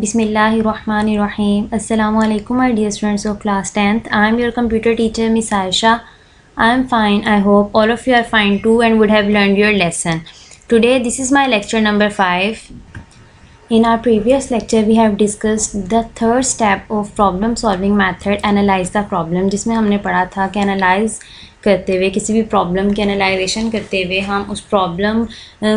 Bismillahirrahmanirrahim. Assalamu alaikum, my dear students of class 10th. I am your computer teacher, Miss Aisha. I am fine. I hope all of you are fine too and would have learned your lesson. Today, this is my lecture number 5. In our previous lecture, we have discussed the third step of problem solving method, analyze the problem, जिसमें हमने पढ़ा था कि analyse करते हुए, किसी भी problem की एनालाइजेशन करते हुए हम उस प्रॉब्लम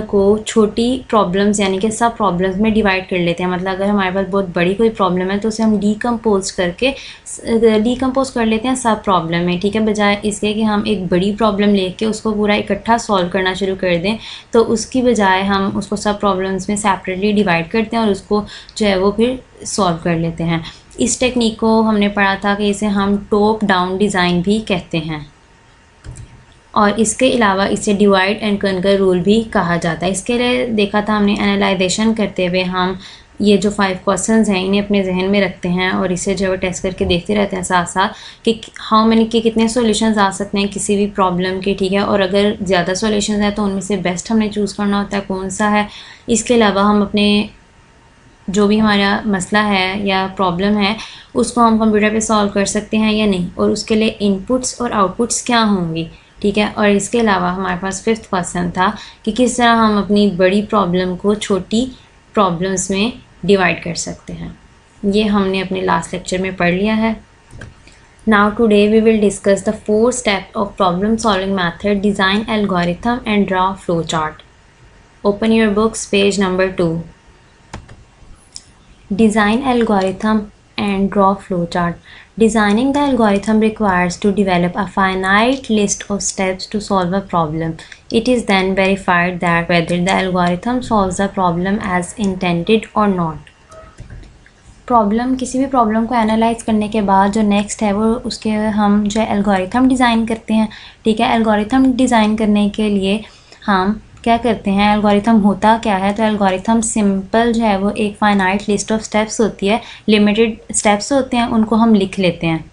को छोटी प्रॉब्लम्स यानी कि सब प्रॉब्लम्स में डिवाइड कर लेते हैं। मतलब अगर हमारे पास बहुत बड़ी कोई प्रॉब्लम है तो उसे हम डीकम्पोज कर लेते हैं सब प्रॉब्लम में, ठीक है, बजाय इसके कि हम एक बड़ी प्रॉब्लम लेके उसको पूरा इकट्ठा सॉल्व करना शुरू कर दें। तो उसकी बजाय हम उसको सब प्रॉब्लम्स में सेपरेटली डिवाइड करते हैं और उसको जो है वो फिर सॉल्व कर लेते हैं। इस टेक्निक को हमने पढ़ा था कि इसे हम टॉप डाउन डिज़ाइन भी कहते हैं और इसके अलावा इसे डिवाइड एंड कन्कर रूल भी कहा जाता है। इसके लिए देखा था हमने एनालाइजेशन करते हुए हम ये जो 5 क्वेश्चंस हैं इन्हें अपने जहन में रखते हैं और इसे जो है टेस्ट करके देखते रहते हैं साथ साथ कि हाउ मैनी के कितने सॉल्यूशंस आ सकते हैं किसी भी प्रॉब्लम के, ठीक है, और अगर ज़्यादा सॉल्यूशंस हैं तो उनमें से बेस्ट हमने चूज़ करना होता है कौन सा है। इसके अलावा हम अपने जो भी हमारा मसला है या प्रॉब्लम है उसको हम कंप्यूटर पे सॉल्व कर सकते हैं या नहीं, और उसके लिए इनपुट्स और आउटपुट्स क्या होंगी, ठीक है। और इसके अलावा हमारे पास 5th क्वेश्चन था कि किस तरह हम अपनी बड़ी प्रॉब्लम को छोटी प्रॉब्लम्स में डिवाइड कर सकते हैं। ये हमने अपने लास्ट लेक्चर में पढ़ लिया है। Now today we will discuss the 4 step of problem solving method, design algorithm and draw flow chart. Open your books, page number 2. Design algorithm and draw flowchart. Designing the algorithm requires to develop a finite list of steps to solve a problem. It is then verified that whether the algorithm solves the problem as intended or not. किसी भी problem को analyse करने के बाद जो next है वो उसके हम जो एल्गोरिथम डिज़ाइन करते हैं, ठीक है। एल्गोरिथम डिज़ाइन करने के लिए हम क्या करते हैं, एल्गोरिथम होता क्या है, तो एल्गोरिथम सिंपल जो है वो एक फाइनाइट लिस्ट ऑफ स्टेप्स होती है, लिमिटेड स्टेप्स होते हैं, उनको हम लिख लेते हैं।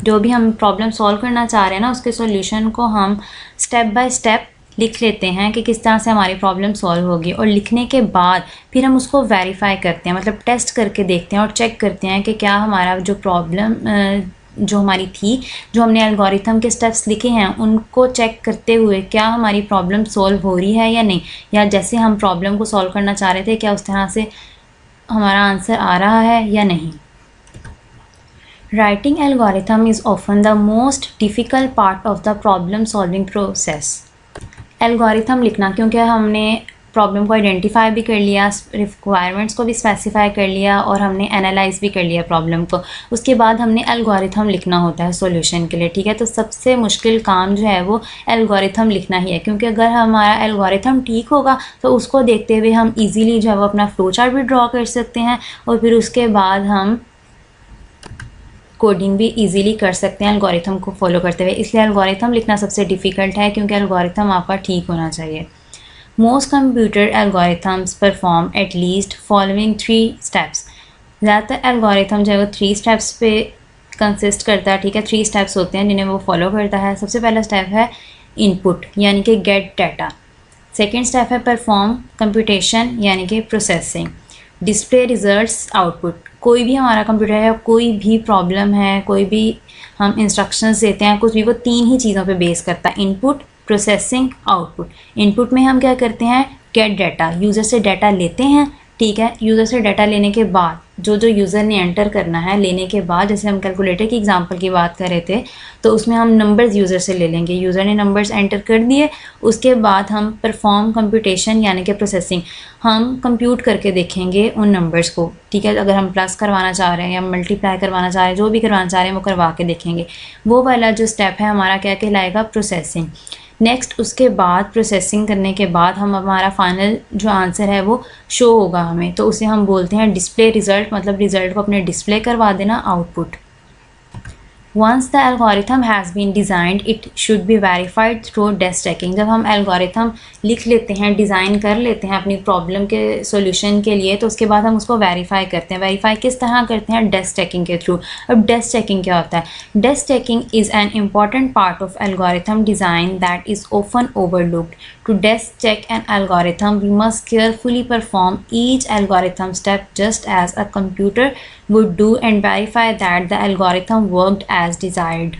जो भी हम प्रॉब्लम सॉल्व करना चाह रहे हैं ना उसके सॉल्यूशन को हम स्टेप बाय स्टेप लिख लेते हैं कि किस तरह से हमारी प्रॉब्लम सॉल्व होगी, और लिखने के बाद फिर हम उसको वेरीफाई करते हैं, मतलब टेस्ट करके देखते हैं और चेक करते हैं कि क्या हमारा जो प्रॉब्लम जो हमारी थी, जो हमने एल्गोरिथम के स्टेप्स लिखे हैं उनको चेक करते हुए क्या हमारी प्रॉब्लम सॉल्व हो रही है या नहीं, या जैसे हम प्रॉब्लम को सॉल्व करना चाह रहे थे क्या उस तरह से हमारा आंसर आ रहा है या नहीं। Writing algorithm is often the most difficult part of the problem solving process. Algorithm लिखना, क्योंकि हमने प्रॉब्लम को आइडेंटिफाई भी कर लिया, रिक्वायरमेंट्स को भी स्पेसिफाई कर लिया और हमने एनालाइज भी कर लिया प्रॉब्लम को, उसके बाद हमने एल्गोरिथम लिखना होता है सॉल्यूशन के लिए, ठीक है। तो सबसे मुश्किल काम जो है वो एल्गोरिथम लिखना ही है, क्योंकि अगर हमारा एल्गोरिथम ठीक होगा तो उसको देखते हुए हम इजीली जो है वो अपना फ्लो चार्ट भी ड्रॉ कर सकते हैं और फिर उसके बाद हम कोडिंग भी इजीली कर सकते हैं एल्गोरिथम को फॉलो करते हुए। इसलिए एल्गोरिथम लिखना सबसे डिफ़िकल्ट है क्योंकि एल्गोरिथम आपका ठीक होना चाहिए। Most computer algorithms perform at least following 3 steps. ज़्यादातर एल्गोरिथम जो है वो 3 स्टेप्स पे कंसिस्ट करता है, ठीक है। 3 स्टेप्स होते हैं जिन्हें वो फॉलो करता है। सबसे पहला स्टेप है इनपुट यानी कि गेट डाटा। सेकेंड स्टेप है परफॉर्म कंप्यूटेशन यानी कि प्रोसेसिंग। Display results output. कोई भी हमारा कंप्यूटर है, कोई भी प्रॉब्लम है, कोई भी हम इंस्ट्रक्शंस देते हैं, कुछ भी, वो 3 ही चीज़ों पे बेस करता है, इनपुट, प्रोसेसिंग, आउटपुट। इनपुट में हम क्या करते हैं, गेट डाटा, यूज़र से डाटा लेते हैं, ठीक है। यूज़र से डाटा लेने के बाद जो यूज़र ने एंटर करना है, लेने के बाद जैसे हम कैलकुलेटर की एग्जांपल की बात कर रहे थे तो उसमें हम नंबर्स यूज़र से ले लेंगे, यूज़र ने नंबर्स एंटर कर दिए, उसके बाद हम परफॉर्म कंप्यूटेशन यानी कि प्रोसेसिंग, हम कंप्यूट करके देखेंगे उन नंबर्स को, ठीक है। अगर हम प्लस करवाना चाह रहे हैं या मल्टीप्लाई करवाना चाह रहे हैं, जो भी करवाना चाह रहे हैं वो करवा के देखेंगे। वो वाला जो स्टेप है हमारा क्या कहलाएगा, प्रोसेसिंग। नेक्स्ट उसके बाद प्रोसेसिंग करने के बाद हम हमारा फाइनल जो आंसर है वो शो होगा हमें, तो उसे हम बोलते हैं डिस्प्ले रिज़ल्ट, मतलब रिज़ल्ट को अपने डिस्प्ले करवा देना, output. Once the algorithm has been designed, it should be verified through desk checking. जब हम algorithm लिख लेते हैं, डिज़ाइन कर लेते हैं अपनी प्रॉब्लम के सॉल्यूशन के लिए, तो उसके बाद हम उसको वेरीफाई करते हैं. वेरीफाई किस तरह करते हैं? डेस्क चेकिंग के थ्रू. अब डेस्क चेकिंग क्या होता है? Desk checking is an important part of algorithm design that is often overlooked. To desk check an algorithm, we must carefully perform each algorithm step just as a computer would do and verify that the algorithm worked as desired.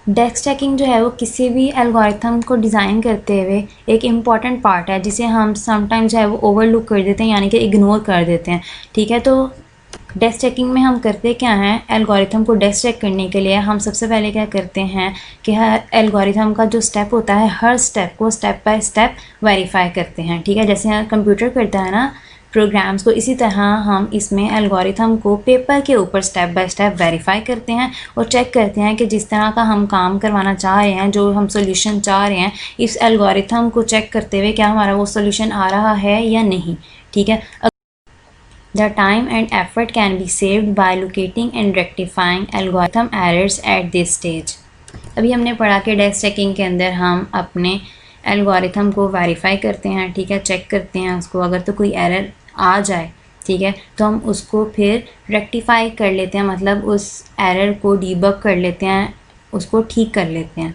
Desk checking जो है वो किसी भी algorithm को design करते हुए एक important part है जिसे हम समटाइम्स जो है वो ओवरलुक कर देते हैं, यानी कि इग्नोर कर देते हैं. ठीक है, तो डेस्क चेकिंग में हम करते क्या हैं? एल्गोरिथम को डेस्क चेक करने के लिए हम सबसे पहले क्या करते हैं कि हर एल्गोरिथम का जो स्टेप होता है, हर स्टेप को स्टेप बाय स्टेप वेरीफाई करते हैं. ठीक है, जैसे कंप्यूटर करता है ना प्रोग्राम्स को, इसी तरह हम इसमें एल्गोरिथम को पेपर के ऊपर स्टेप बाय स्टेप वेरीफाई करते हैं और चेक करते हैं कि जिस तरह का हम काम करवाना चाह रहे हैं, जो हम सॉल्यूशन चाह रहे हैं, इस एल्गोरिथम को चेक करते हुए क्या हमारा वो सॉल्यूशन आ रहा है या नहीं. ठीक है, The time and effort can be saved by locating and rectifying algorithm errors at this stage. अभी हमने पढ़ा कि डेस्क चेकिंग के अंदर हम अपने एल्गोरिथम को वेरीफाई करते हैं. ठीक है, चेक करते हैं उसको, अगर तो कोई एरर आ जाए, ठीक है, तो हम उसको फिर रेक्टिफाई कर लेते हैं, मतलब उस एरर को डीबग कर लेते हैं, उसको ठीक कर लेते हैं.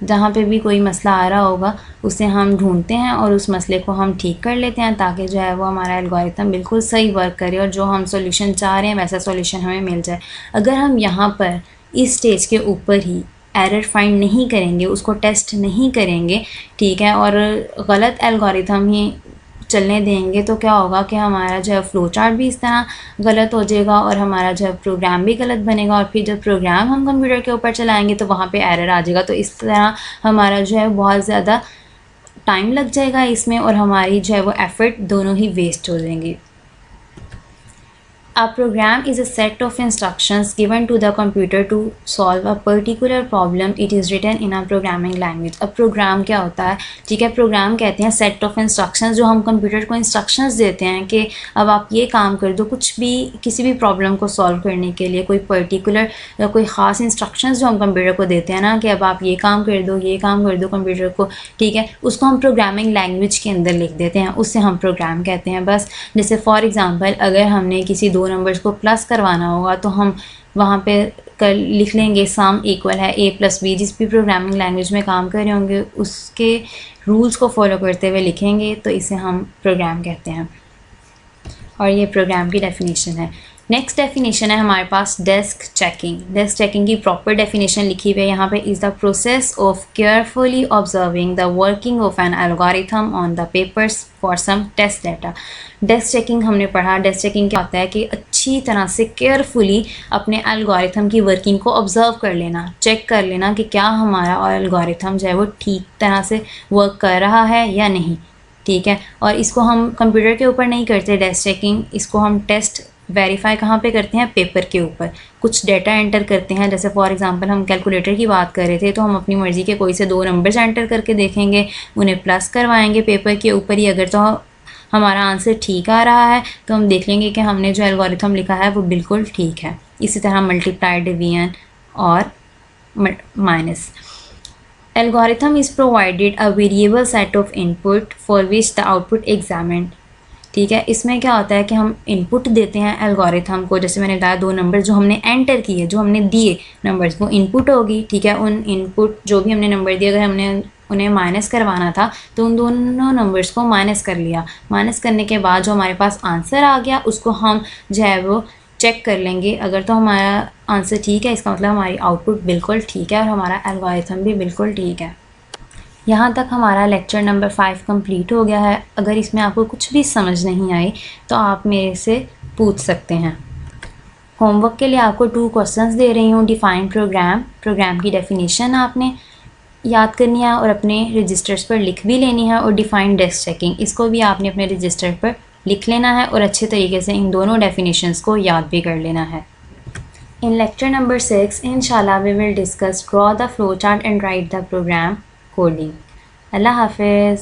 जहाँ पे भी कोई मसला आ रहा होगा उसे हम ढूंढते हैं और उस मसले को हम ठीक कर लेते हैं ताकि जो है वो हमारा एल्गोरिथम बिल्कुल सही वर्क करे और जो हम सॉल्यूशन चाह रहे हैं वैसा सॉल्यूशन हमें मिल जाए. अगर हम यहाँ पर इस स्टेज के ऊपर ही एरर फाइंड नहीं करेंगे, उसको टेस्ट नहीं करेंगे, ठीक है, और गलत एल्गोरिथम ही चलने देंगे, तो क्या होगा कि हमारा जो है फ़्लो चार्ट भी इस तरह गलत हो जाएगा और हमारा जो है प्रोग्राम भी गलत बनेगा, और फिर जब प्रोग्राम हम कंप्यूटर के ऊपर चलाएंगे तो वहाँ पे एरर आ जाएगा. तो इस तरह हमारा जो है बहुत ज़्यादा टाइम लग जाएगा इसमें और हमारी जो है वो एफ़र्ट दोनों ही वेस्ट हो जाएंगी. A program is a set of instructions given to the computer to solve a particular problem. It is written in a programming language. अब प्रोग्राम क्या होता है? ठीक है, प्रोग्राम कहते हैं सेट ऑफ इंस्ट्रक्शंस, जो हम कंप्यूटर को इंस्ट्रक्शंस देते हैं कि अब आप ये काम कर दो, कुछ भी किसी भी प्रॉब्लम को सॉल्व करने के लिए कोई पर्टिकुलर या कोई ख़ास इंस्ट्रक्शंस जो हम कंप्यूटर को देते हैं ना कि अब आप ये काम कर दो, ये काम कर दो कंप्यूटर को, ठीक है, उसको हम प्रोग्रामिंग लैंग्वेज के अंदर लिख देते हैं, उससे हम प्रोग्राम कहते हैं. बस जैसे फॉर एग्ज़ाम्पल अगर हमने किसी दो नंबर्स को प्लस करवाना होगा तो हम वहाँ पे लिख लेंगे सम इक्वल है a + b. जिस भी प्रोग्रामिंग लैंग्वेज में काम कर रहे होंगे उसके रूल्स को फॉलो करते हुए लिखेंगे, तो इसे हम प्रोग्राम कहते हैं. और ये प्रोग्राम की डेफिनेशन है. नेक्स्ट डेफिनेशन है हमारे पास डेस्क चेकिंग. डेस्क चेकिंग की प्रॉपर डेफिनेशन लिखी हुई है यहाँ पे. Is the process of carefully observing the working of an algorithm on the papers for some test data. Desk checking हमने पढ़ा. डेस्क चेकिंग क्या होता है कि अच्छी तरह से केयरफुली अपने एल्गोरिथम की वर्किंग को ऑब्जर्व कर लेना, चेक कर लेना कि क्या हमारा एल्गोरिथम जो है वो ठीक तरह से वर्क कर रहा है या नहीं. ठीक है, और इसको हम कंप्यूटर के ऊपर नहीं करते डेस्क चेकिंग, इसको हम टेस्ट वेरीफाई कहाँ पे करते हैं? पेपर के ऊपर. कुछ डेटा एंटर करते हैं, जैसे फॉर एग्जांपल हम कैलकुलेटर की बात कर रहे थे, तो हम अपनी मर्ज़ी के कोई से दो नंबर्स एंटर करके देखेंगे, उन्हें प्लस करवाएंगे पेपर के ऊपर ही. अगर तो हमारा आंसर ठीक आ रहा है तो हम देख लेंगे कि हमने जो एल्गोरिथम लिखा है वो बिल्कुल ठीक है. इसी तरह मल्टीप्लाई, डिवीजन और minus. Algorithm is provided a variable set of input for which the output examined. ठीक है, इसमें क्या होता है कि हम इनपुट देते हैं एल्गोरिथम को, जैसे मैंने बताया दो नंबर जो हमने एंटर किए, जो हमने दिए नंबर्स वो इनपुट होगी. ठीक है, उन इनपुट जो भी हमने नंबर दिए, अगर हमने उन्हें माइनस करवाना था तो उन दोनों नंबर्स को माइनस कर लिया. माइनस करने के बाद जो हमारे पास आंसर आ गया उसको हम जो है वो चेक कर लेंगे. अगर तो हमारा आंसर ठीक है, इसका मतलब हमारी आउटपुट बिल्कुल ठीक है और हमारा एल्गोरिथम भी बिल्कुल ठीक है. यहाँ तक हमारा लेक्चर नंबर 5 कंप्लीट हो गया है. अगर इसमें आपको कुछ भी समझ नहीं आई तो आप मेरे से पूछ सकते हैं. होमवर्क के लिए आपको 2 क्वेश्चंस दे रही हूँ. डिफाइन प्रोग्राम, प्रोग्राम की डेफिनेशन आपने याद करनी है और अपने रजिस्टर्स पर लिख भी लेनी है. और डिफाइन डेस्क चेकिंग, इसको भी आपने अपने रजिस्टर पर लिख लेना है और अच्छे तरीके से इन दोनों डेफिनेशंस को याद भी कर लेना है. इन लेक्चर नंबर 6 इंशाल्लाह we will discuss draw the flow chart and write the program coding. अल्लाह हाफिज़.